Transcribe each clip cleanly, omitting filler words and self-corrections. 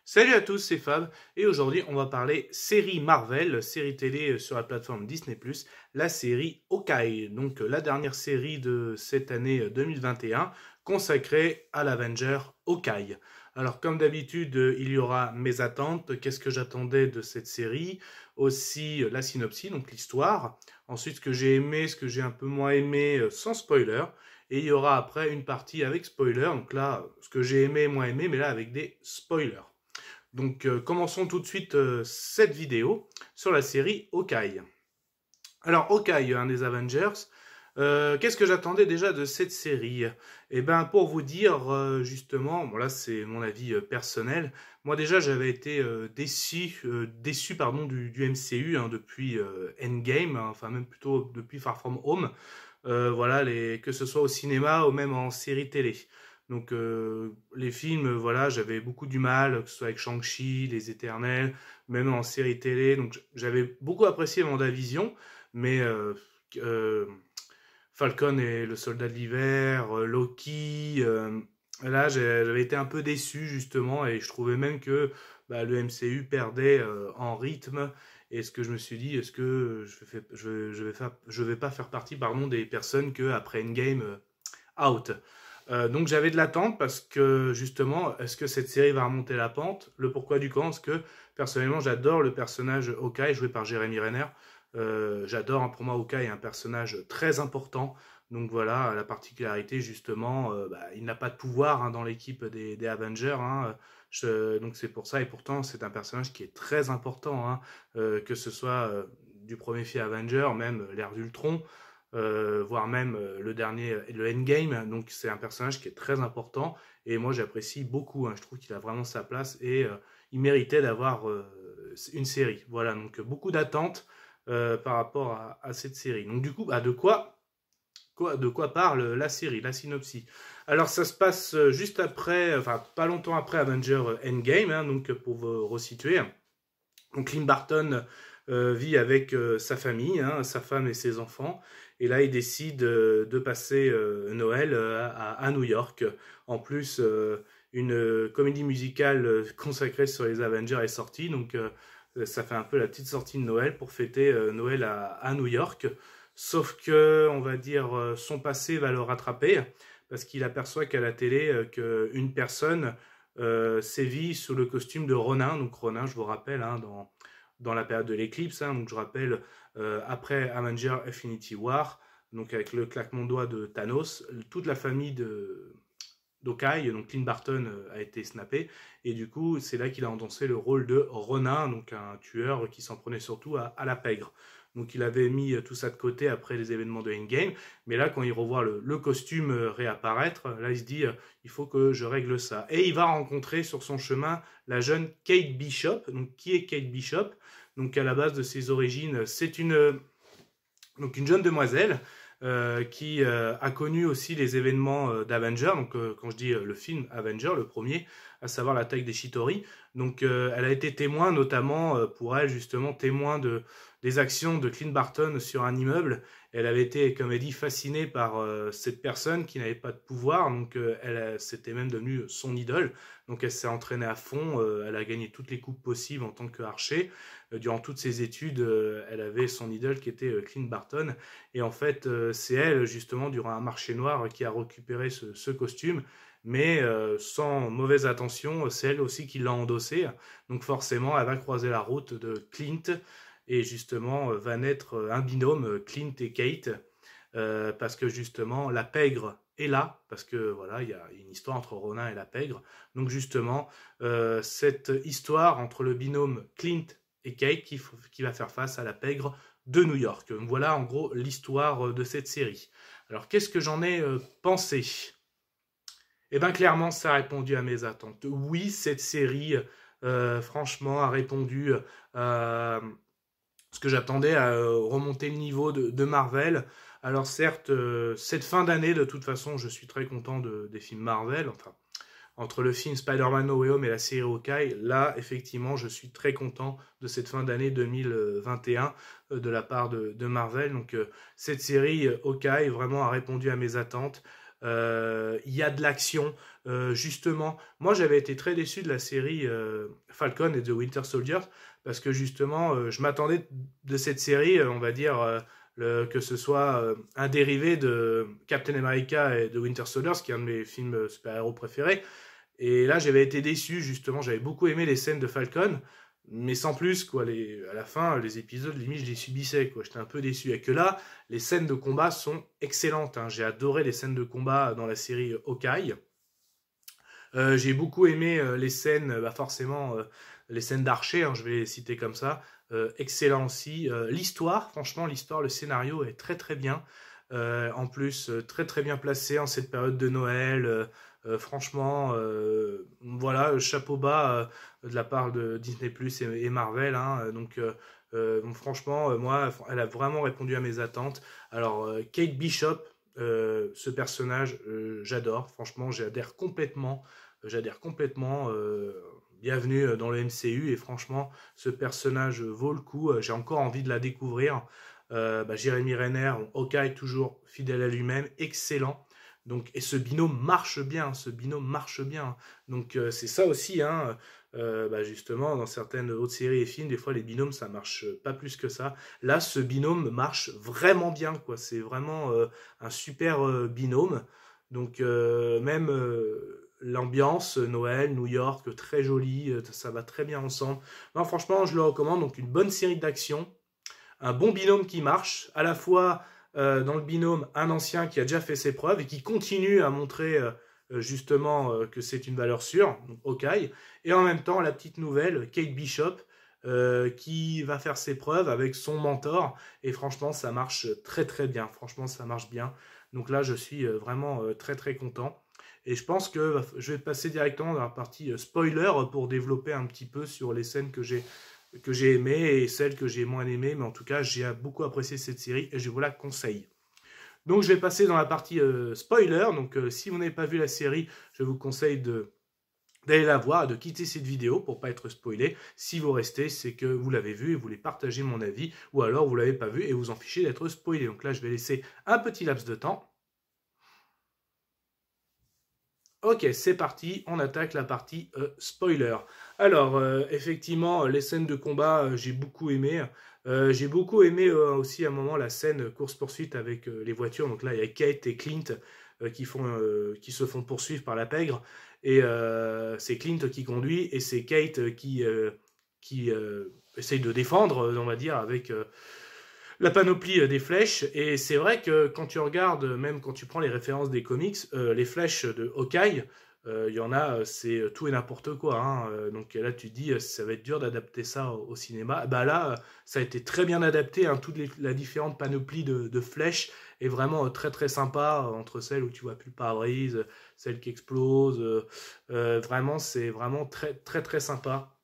Salut à tous, c'est Fab, et aujourd'hui on va parler série Marvel, série télé sur la plateforme Disney+, la série Hawkeye, donc la dernière série de cette année 2021, consacrée à l'Avenger Hawkeye. Alors comme d'habitude, il y aura mes attentes, qu'est-ce que j'attendais de cette série, aussi la synopsis, donc l'histoire, ensuite ce que j'ai aimé, ce que j'ai un peu moins aimé, sans spoiler, et il y aura après une partie avec spoiler, donc là, ce que j'ai aimé, moins aimé, mais là avec des spoilers. Donc commençons tout de suite cette vidéo sur la série Hawkeye. Alors Hawkeye, un des Avengers, qu'est-ce que j'attendais déjà de cette série? Eh bien pour vous dire justement, bon là c'est mon avis personnel, moi déjà j'avais été déçu pardon, du MCU hein, depuis Endgame, hein, enfin même plutôt depuis Far From Home, voilà, que ce soit au cinéma ou même en série télé. Donc les films, voilà, j'avais beaucoup du mal, que ce soit avec Shang-Chi, Les Éternels, même en série télé. Donc j'avais beaucoup apprécié WandaVision, mais euh, Falcon et le Soldat de l'Hiver, Loki, là j'avais été un peu déçu justement, et je trouvais même que bah, le MCU perdait en rythme. Et ce que je me suis dit, est-ce que je vais pas faire partie pardon, des personnes que après Endgame out. Donc j'avais de l'attente parce que justement, est-ce que cette série va remonter la pente? Le pourquoi du comment, parce que personnellement j'adore le personnage Hawkeye joué par Jeremy Renner. J'adore, hein, pour moi Hawkeye est un personnage très important. Donc voilà, la particularité justement, bah, il n'a pas de pouvoir hein, dans l'équipe des Avengers. Hein. Donc c'est pour ça, et pourtant c'est un personnage qui est très important, hein, que ce soit du premier film Avenger, même l'ère d'Ultron, voire même le dernier, le Endgame. Donc c'est un personnage qui est très important et moi j'apprécie beaucoup. Hein. Je trouve qu'il a vraiment sa place et il méritait d'avoir une série. Voilà, donc beaucoup d'attentes par rapport à cette série. Donc du coup, bah, de quoi parle la série, la synopsis? Alors ça se passe juste après, enfin pas longtemps après Avenger Endgame, hein, donc pour vous resituer. Donc Clint Barton vit avec sa famille, hein, sa femme et ses enfants. Et là, il décide de passer Noël à New York. En plus, une comédie musicale consacrée sur les Avengers est sortie. Donc, ça fait un peu la petite sortie de Noël pour fêter Noël à New York. Sauf que, on va dire, son passé va le rattraper parce qu'il aperçoit qu'à la télé, qu'une personne sévit sous le costume de Ronin. Donc, Ronin, je vous rappelle, hein, dans la période de l'éclipse. Hein, donc je rappelle, après Avenger Infinity War, donc avec le claquement de doigts de Thanos, toute la famille d'Hawkeye, donc Clint Barton, a été snappé, et du coup c'est là qu'il a endossé le rôle de Ronin, donc un tueur qui s'en prenait surtout à la pègre. Donc il avait mis tout ça de côté après les événements de Endgame, mais là quand il revoit le costume réapparaître, là il se dit il faut que je règle ça. Et il va rencontrer sur son chemin la jeune Kate Bishop. Donc qui est Kate Bishop? Donc à la base de ses origines, c'est donc une jeune demoiselle qui a connu aussi les événements d'Avenger. Donc quand je dis le film Avenger, le premier, à savoir l'attaque des Chitauri. Donc elle a été témoin, notamment pour elle justement, témoin des actions de Clint Barton sur un immeuble. Elle avait été, comme elle dit, fascinée par cette personne qui n'avait pas de pouvoir. Donc elle c'était même devenue son idole. Donc elle s'est entraînée à fond. Elle a gagné toutes les coupes possibles en tant qu'archer. Durant toutes ses études, elle avait son idole qui était Clint Barton. Et en fait, c'est elle, justement, durant un marché noir, qui a récupéré ce costume. Mais sans mauvaise attention, c'est elle aussi qui l'a endossé. Donc forcément, elle va croiser la route de Clint. Et justement, va naître un binôme, Clint et Kate. Parce que justement, la pègre est là. Parce que voilà, il y a une histoire entre Ronin et la pègre. Donc justement, cette histoire entre le binôme Clint et Kate qui va faire face à la pègre de New York. Donc voilà en gros l'histoire de cette série. Alors qu'est-ce que j'en ai pensé? Eh bien clairement ça a répondu à mes attentes. Oui, cette série franchement a répondu à ce que j'attendais, à remonter le niveau de Marvel. Alors certes, cette fin d'année de toute façon je suis très content des films Marvel, enfin entre le film Spider-Man No Way Home et la série Hawkeye, là, effectivement, je suis très content de cette fin d'année 2021 de la part de Marvel. Donc, cette série Hawkeye vraiment a répondu à mes attentes. il y a de l'action. Justement, moi j'avais été très déçu de la série Falcon et The Winter Soldier, parce que justement, je m'attendais de cette série, on va dire, que ce soit un dérivé de Captain America et de Winter Soldier, qui est un de mes films super-héros préférés. Et là, j'avais été déçu, justement, j'avais beaucoup aimé les scènes de Falcon, mais sans plus, quoi. À la fin, les épisodes, limite, je les subissais, quoi. J'étais un peu déçu. Et que là, les scènes de combat sont excellentes, hein. J'ai adoré les scènes de combat dans la série Hawkeye. J'ai beaucoup aimé les scènes, forcément, les scènes d'archer, hein, je vais les citer comme ça. Excellent aussi. L'histoire, franchement, l'histoire, le scénario est très très bien. En plus, très très bien placé en cette période de Noël. Franchement, voilà, chapeau bas de la part de Disney Plus et Marvel, hein. Donc franchement, moi, elle a vraiment répondu à mes attentes. Alors, Kate Bishop, ce personnage, j'adore. Franchement, j'adhère complètement. J'adhère complètement. Bienvenue dans le MCU et franchement, ce personnage vaut le coup. J'ai encore envie de la découvrir. Jérémy Renner, Hawkeye toujours fidèle à lui-même, excellent. Donc, et ce binôme marche bien, ce binôme marche bien. Donc c'est ça aussi, hein, justement, dans certaines autres séries et films, des fois les binômes ça marche pas plus que ça. Là, ce binôme marche vraiment bien, quoi. C'est vraiment un super binôme. Donc même l'ambiance, Noël, New York, très jolie, ça va très bien ensemble. Non, franchement, je le recommande. Donc une bonne série d'action, un bon binôme qui marche, à la fois dans le binôme un ancien qui a déjà fait ses preuves et qui continue à montrer justement que c'est une valeur sûre, donc Hawkeye, et en même temps la petite nouvelle, Kate Bishop, qui va faire ses preuves avec son mentor, et franchement ça marche très très bien, franchement ça marche bien. Donc là je suis vraiment très très content. Et je pense que je vais passer directement dans la partie spoiler pour développer un petit peu sur les scènes que j'ai aimées et celles que j'ai moins aimées. Mais en tout cas, j'ai beaucoup apprécié cette série et je vous la conseille. Donc je vais passer dans la partie spoiler. Donc si vous n'avez pas vu la série, je vous conseille d'aller la voir, de quitter cette vidéo pour pas être spoilé. Si vous restez, c'est que vous l'avez vu et vous voulez partager mon avis, ou alors vous l'avez pas vu et vous en fichez d'être spoilé. Donc là, je vais laisser un petit laps de temps. Ok, c'est parti, on attaque la partie spoiler. Alors, effectivement, les scènes de combat, j'ai beaucoup aimé. J'ai beaucoup aimé aussi à un moment la scène course-poursuite avec les voitures. Donc là, il y a Kate et Clint qui se font poursuivre par la pègre. Et c'est Clint qui conduit et c'est Kate qui essaye de défendre, on va dire, avec la panoplie des flèches. Et c'est vrai que quand tu regardes, même quand tu prends les références des comics, les flèches de Hawkeye, il y en a, c'est tout et n'importe quoi, hein. Donc là, tu te dis, ça va être dur d'adapter ça au cinéma. Bah là, ça a été très bien adapté, hein, la différente panoplie de flèches est vraiment très très sympa, entre celles où tu vois plus le pare-brise, celles qui explosent. Vraiment, c'est vraiment très très très sympa.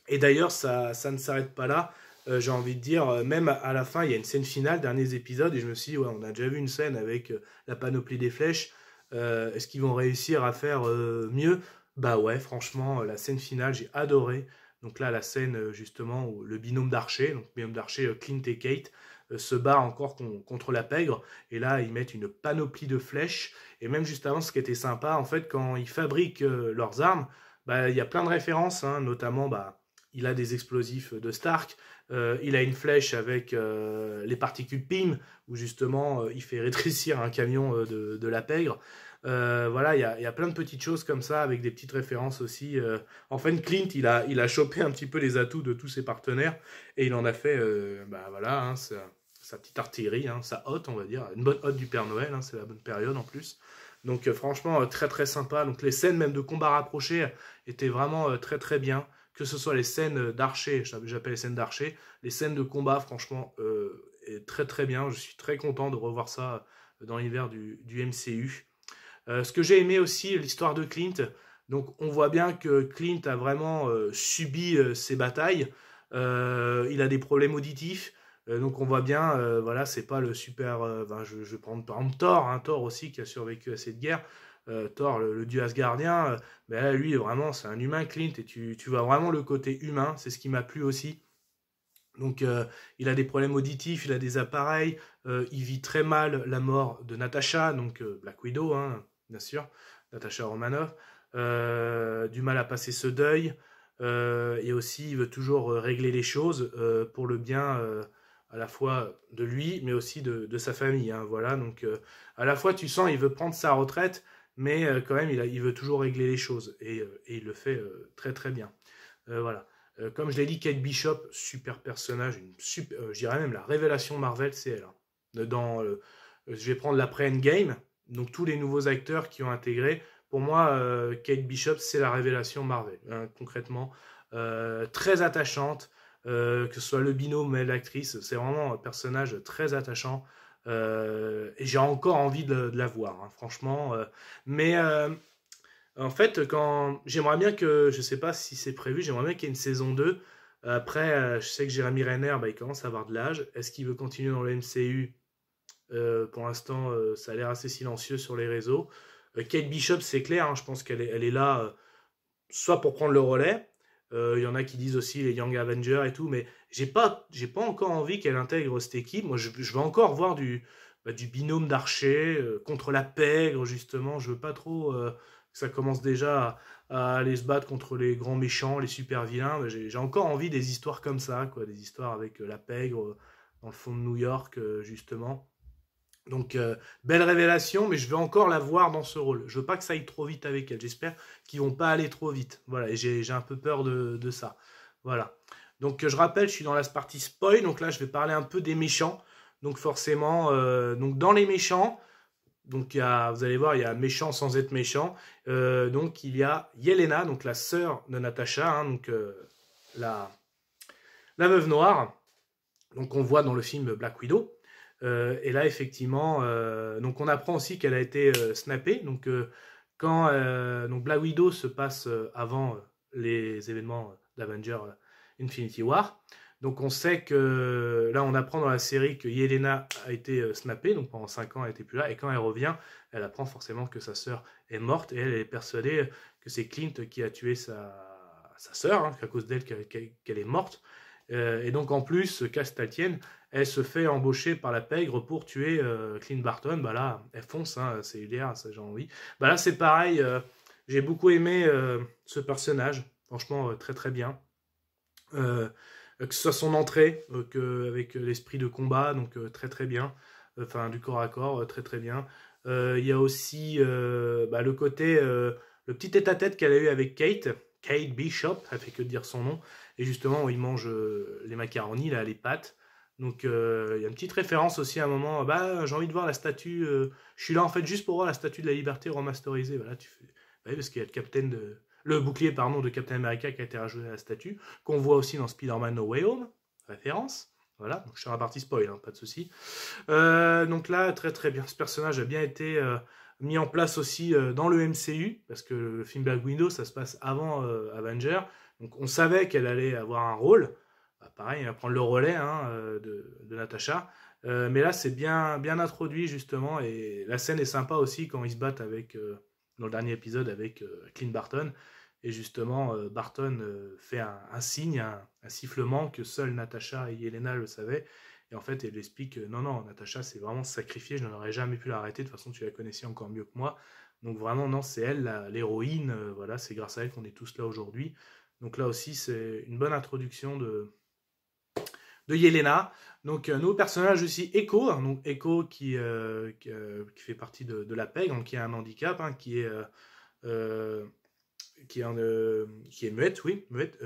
Et d'ailleurs, ça ne s'arrête pas là. J'ai envie de dire, même à la fin, il y a une scène finale, derniers épisodes, et je me suis dit, ouais, on a déjà vu une scène avec la panoplie des flèches. Est-ce qu'ils vont réussir à faire mieux? Bah ouais, franchement, la scène finale, j'ai adoré. Donc là, la scène, justement, où le binôme d'archers, donc binôme d'archers Clint et Kate, se bat encore contre la pègre. Et là, ils mettent une panoplie de flèches. Et même juste avant, ce qui était sympa, en fait, quand ils fabriquent leurs armes, bah, il y a plein de références, hein, notamment, bah, il a des explosifs de Stark, il a une flèche avec les particules PIM, où justement il fait rétrécir un camion de la pègre. Voilà, il y a plein de petites choses comme ça, avec des petites références aussi. En fait, Clint, il a chopé un petit peu les atouts de tous ses partenaires, et il en a fait, voilà, hein, sa petite artillerie, hein, sa hotte, on va dire, une bonne hotte du Père Noël, hein, c'est la bonne période en plus. Donc franchement, très très sympa. Donc les scènes même de combat rapproché étaient vraiment très très bien. Que ce soit les scènes d'archer, j'appelle les scènes d'archer, les scènes de combat, franchement, est très très bien. Je suis très content de revoir ça dans l'univers du MCU. Ce que j'ai aimé aussi, l'histoire de Clint. Donc on voit bien que Clint a vraiment subi ses batailles. Il a des problèmes auditifs. Donc on voit bien, voilà, c'est pas le super... je vais prendre par exemple Thor, hein, Thor aussi qui a survécu à cette guerre. Thor, le dieu asgardien, mais là, lui, vraiment, c'est un humain, Clint, et tu vois vraiment le côté humain, c'est ce qui m'a plu aussi. Donc il a des problèmes auditifs, il a des appareils, il vit très mal la mort de Natasha, donc Black Widow, hein, bien sûr, Natasha Romanoff, du mal à passer ce deuil, et aussi il veut toujours régler les choses pour le bien à la fois de lui, mais aussi de sa famille. Hein, voilà, donc à la fois tu sens il veut prendre sa retraite, mais quand même il veut toujours régler les choses, et il le fait très très bien. Voilà. Comme je l'ai dit, Kate Bishop, super personnage, je dirais même la révélation Marvel, c'est elle. Hein. Je vais prendre l'après-Endgame, donc tous les nouveaux acteurs qui ont intégré. Pour moi, Kate Bishop, c'est la révélation Marvel, hein, concrètement. Très attachante, que ce soit le binôme et l'actrice, c'est vraiment un personnage très attachant. Et j'ai encore envie de la voir, hein, franchement. Mais en fait, j'aimerais bien que, je sais pas si c'est prévu, j'aimerais bien qu'il y ait une saison 2. Après, je sais que Jeremy Renner, bah, il commence à avoir de l'âge. Est-ce qu'il veut continuer dans le MCU? Pour l'instant, ça a l'air assez silencieux sur les réseaux. Kate Bishop, c'est clair, hein, je pense elle est là soit pour prendre le relais. Il y en a qui disent aussi les Young Avengers et tout, mais j'ai pas encore envie qu'elle intègre cette équipe. Moi, je veux encore voir du binôme d'archers contre la pègre, justement. Je veux pas trop que ça commence déjà à aller se battre contre les grands méchants, les super vilains. J'ai encore envie des histoires comme ça, quoi, des histoires avec la pègre dans le fond de New York, justement. Donc, belle révélation, mais je veux encore la voir dans ce rôle. Je veux pas que ça aille trop vite avec elle. J'espère qu'ils vont pas aller trop vite. Voilà, et j'ai un peu peur de ça. Voilà. Donc, je rappelle, je suis dans la partie spoil. Donc là, je vais parler un peu des méchants. Donc, forcément, donc dans les méchants, donc vous allez voir, il y a méchant sans être méchant. Donc, il y a Yelena, donc la sœur de Natasha, hein, donc la veuve noire. Donc, on voit dans le film Black Widow. Et là, effectivement, donc on apprend aussi qu'elle a été snappée. Donc, quand donc Black Widow se passe avant les événements d'Avengers Infinity War. Donc, on sait que là, on apprend dans la série que Yelena a été snappée. Donc, pendant 5 ans, elle n'était plus là. Et quand elle revient, elle apprend forcément que sa sœur est morte. Et elle est persuadée que c'est Clint qui a tué sa sœur, hein, qu'à cause d'elle qu'elle est morte. Et donc, en plus, Castaltienne, elle se fait embaucher par la pègre pour tuer Clint Barton. Bah là, elle fonce, hein, c'est UDR, ça j'ai envie. Bah là, c'est pareil, j'ai beaucoup aimé ce personnage, franchement, très très bien. Que ce soit son entrée, avec l'esprit de combat, donc très très bien. Enfin, du corps à corps, très très bien. Il y a aussi le côté, le petit tête-à-tête qu'elle a eu avec Kate Bishop, elle fait que dire son nom, et justement où il mange les macaronis, là, les pâtes. Donc il y a une petite référence aussi à un moment, j'ai envie de voir la statue, je suis là en fait juste pour voir la statue de la liberté remasterisée. Voilà, tu fais, bah oui, parce qu'il y a le bouclier pardon, de Captain America qui a été rajouté à la statue, qu'on voit aussi dans Spider-Man No Way Home, référence. Voilà, donc je suis sur la partie spoil, hein, pas de souci. Donc là, très très bien, ce personnage a bien été mis en place aussi dans le MCU, parce que le film Black Widow, ça se passe avant Avenger, donc on savait qu'elle allait avoir un rôle, pareil, elle va prendre le relais hein, de Natasha, mais là c'est bien, bien introduit justement, et la scène est sympa aussi quand ils se battent dans le dernier épisode avec Clint Barton, et justement Barton fait un signe, un sifflement que seule Natasha et Yelena le savaient, et en fait, elle explique non, Natasha s'est vraiment sacrifiée, je n'aurais jamais pu l'arrêter, de toute façon, tu la connaissais encore mieux que moi. Donc vraiment, non, c'est elle, l'héroïne, voilà, c'est grâce à elle qu'on est tous là aujourd'hui. Donc là aussi, c'est une bonne introduction de Yelena. Donc, nouveau personnage aussi, Echo, hein, donc Echo qui fait partie de la PEG, donc qui a un handicap, hein, qui est muette, oui, muette,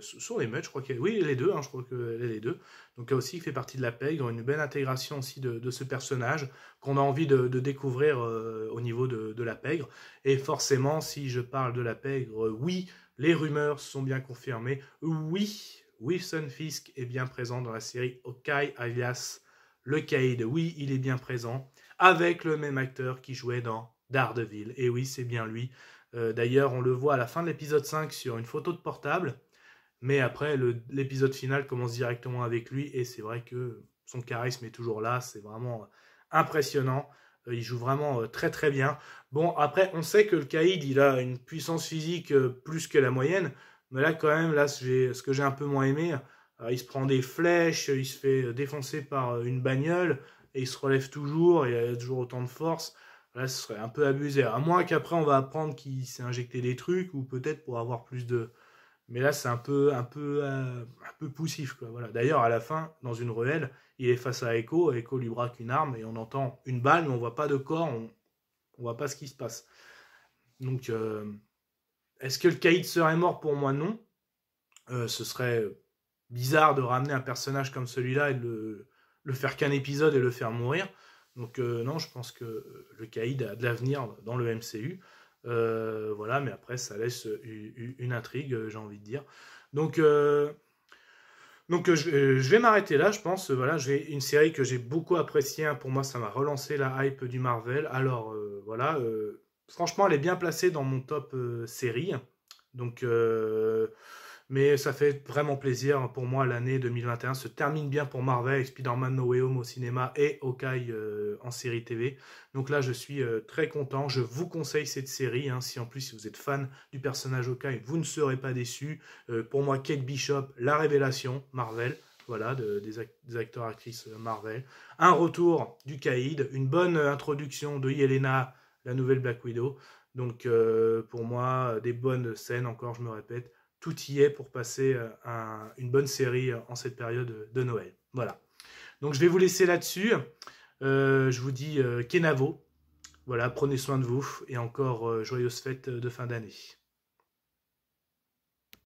sont les muettes, je crois oui, les deux, hein, je crois qu'elle est les deux. Donc là aussi, il fait partie de la pègre, une belle intégration aussi de ce personnage qu'on a envie de découvrir au niveau de la pègre. Et forcément, si je parle de la pègre, oui, les rumeurs sont bien confirmées. Oui, Wilson Fisk est bien présent dans la série Hawkeye, alias le Caïd. Oui, il est bien présent, avec le même acteur qui jouait dans Daredevil. Et oui, c'est bien lui. D'ailleurs, on le voit à la fin de l'épisode 5 sur une photo de portable, mais après, l'épisode final commence directement avec lui, et c'est vrai que son charisme est toujours là, c'est vraiment impressionnant, il joue vraiment très très bien. Bon, après, on sait que le Caïd, il a une puissance physique plus que la moyenne, mais là, quand même, là, ce que j'ai un peu moins aimé, Alors, il se prend des flèches, il se fait défoncer par une bagnole, et il se relève toujours, et il a toujours autant de force. Là, ce serait un peu abusé. À moins qu'après, on va apprendre qu'il s'est injecté des trucs, ou peut-être pour avoir plus de... Mais là, c'est un peu poussif, quoi. Voilà. D'ailleurs, à la fin, dans une ruelle, il est face à Echo. Echo lui braque une arme et on entend une balle, mais on voit pas de corps, on voit pas ce qui se passe. Donc, est-ce que le Caïd serait mort? Pour moi, non. Ce serait bizarre de ramener un personnage comme celui-là et de le faire qu'un épisode et le faire mourir. Donc, non, je pense que le Caïd a de l'avenir dans le MCU. Voilà, mais après, ça laisse une intrigue, j'ai envie de dire. Donc, je vais m'arrêter là, je pense. Voilà, j'ai une série que j'ai beaucoup appréciée. Hein. Pour moi, ça m'a relancé la hype du Marvel. Alors, voilà, franchement, elle est bien placée dans mon top série. Donc, mais ça fait vraiment plaisir pour moi. L'année 2021 se termine bien pour Marvel avec Spider-Man No Way Home au cinéma et Hawkeye en série TV. Donc là, je suis très content. Je vous conseille cette série. Hein, si en plus si vous êtes fan du personnage Hawkeye, vous ne serez pas déçus. Pour moi, Kate Bishop, la révélation Marvel. Voilà, des acteurs-actrices Marvel. Un retour du Caïd, une bonne introduction de Yelena, la nouvelle Black Widow. Donc pour moi, des bonnes scènes, encore je me répète, tout y est pour passer une bonne série en cette période de Noël. Voilà. Donc je vais vous laisser là-dessus. Je vous dis Kenavo. Voilà, prenez soin de vous et encore joyeuses fêtes de fin d'année.